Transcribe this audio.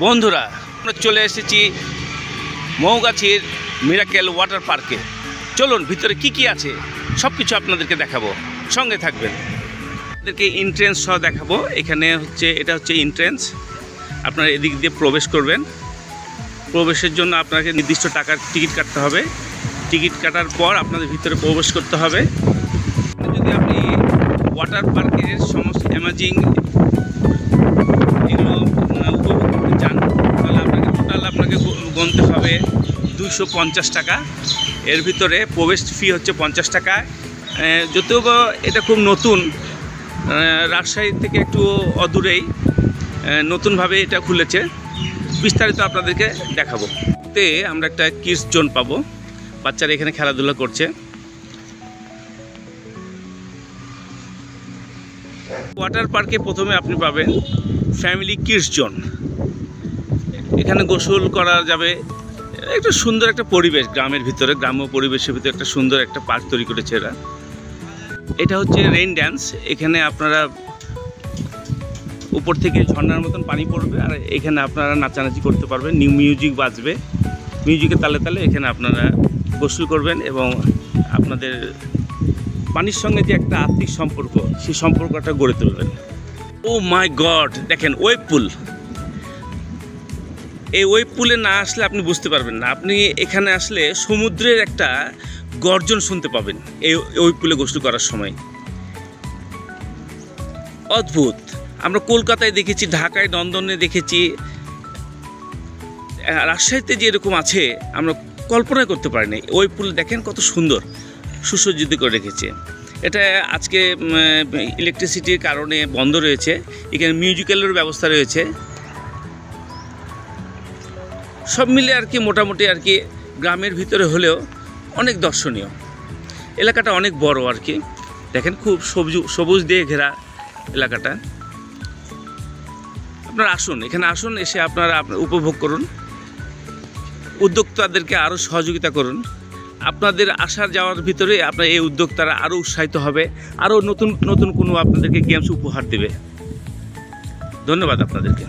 বন্ধুরা আমরা চলে এসেছি মৌগাছির মিরাকেল ওয়াটার পার্কে। চলুন ভিতরে কি আছে সব কিছু আপনাদেরকে দেখাবো, সঙ্গে থাকবেন। আপনাদেরকে এন্ট্রেন্স সহ দেখাবো। এটা হচ্ছে এন্ট্রেন্স। আপনারা এদিক দিয়ে প্রবেশ করবেন। প্রবেশের জন্য আপনাকে নির্দিষ্ট টাকার টিকিট কাটতে হবে। টিকিট কাটার পর আপনাদের ভিতরে প্রবেশ করতে হবে। যদি আপনি ওয়াটার পার্কের সমস্ত অ্যামেজিং এগুলো উপভোগ করতে চান তাহলে আপনাকে গুনতে হবে 250 টাকা। এর ভিতরে প্রবেশ ফি হচ্ছে 50 টাকা। যদিও বা এটা খুব নতুন, রাজশাহী থেকে একটু অদূরেই নতুনভাবে এটা খুলেছে। বিস্তারিত আপনাদেরকে দেখাবো। আমরা একটা কিডস জোন পাবো, বাচ্চারা এখানে খেলাধুলা করছে। ওয়াটার পার্কে প্রথমে আপনি পাবেন ফ্যামিলি কিডস জোন। এখানে গোসল করা যাবে। একটা সুন্দর একটা পরিবেশ, গ্রামের ভিতরে, গ্রাম্য পরিবেশের ভিতরে একটা সুন্দর একটা পার্ক তৈরি করেছে এরা। এটা হচ্ছে রেইন ড্যান্স। এখানে আপনারা উপর থেকে ঝর্ণার মতন পানি পড়বে আর এখানে আপনারা নাচানাচি করতে পারবেন। নিউ মিউজিক বাজবে, মিউজিকের তালে তালে এখানে আপনারা গোসল করবেন এবং আপনাদের পানির সঙ্গে যে একটা আত্মিক সম্পর্ক, সেই সম্পর্কটা গড়ে তুলবেন। ও মাই গড, দেখেন ওয়েভ পুল। এই ওয়েভ পুলে না আসলে আপনি বুঝতে পারবেন না। আপনি এখানে আসলে সমুদ্রের একটা গর্জন শুনতে পাবেন এই ওয়েভ পুলে গোসল করার সময়। অদ্ভুত। আমরা কলকাতায় দেখেছি, ঢাকায়, নন্দনে দেখেছি, রাজশাহীতে যে এরকম আছে আমরা কল্পনা করতে পারিনি। ওয়েভ পুল দেখেন কত সুন্দর সুসজ্জিত করে রেখেছে। এটা আজকে ইলেকট্রিসিটির কারণে বন্ধ রয়েছে। এখানে মিউজিক্যালের ব্যবস্থা রয়েছে। সব মিলে আর কি মোটামুটি আর কি গ্রামের ভিতরে হলেও অনেক দর্শনীয়। এলাকাটা অনেক বড় আর কি। দেখেন খুব সবুজ দিয়ে ঘেরা এলাকাটা। আপনারা আসুন, এখানে আসুন, এসে আপনারা উপভোগ করুন। উদ্যোক্তাদেরকে আরও সহযোগিতা করুন। আপনাদের আসার যাওয়ার ভিতরে আপনার এই উদ্যোক্তারা আরও উৎসাহিত হবে, আরও নতুন নতুন কোনো আপনাদেরকে গেমস উপহার দেবে। ধন্যবাদ আপনাদেরকে।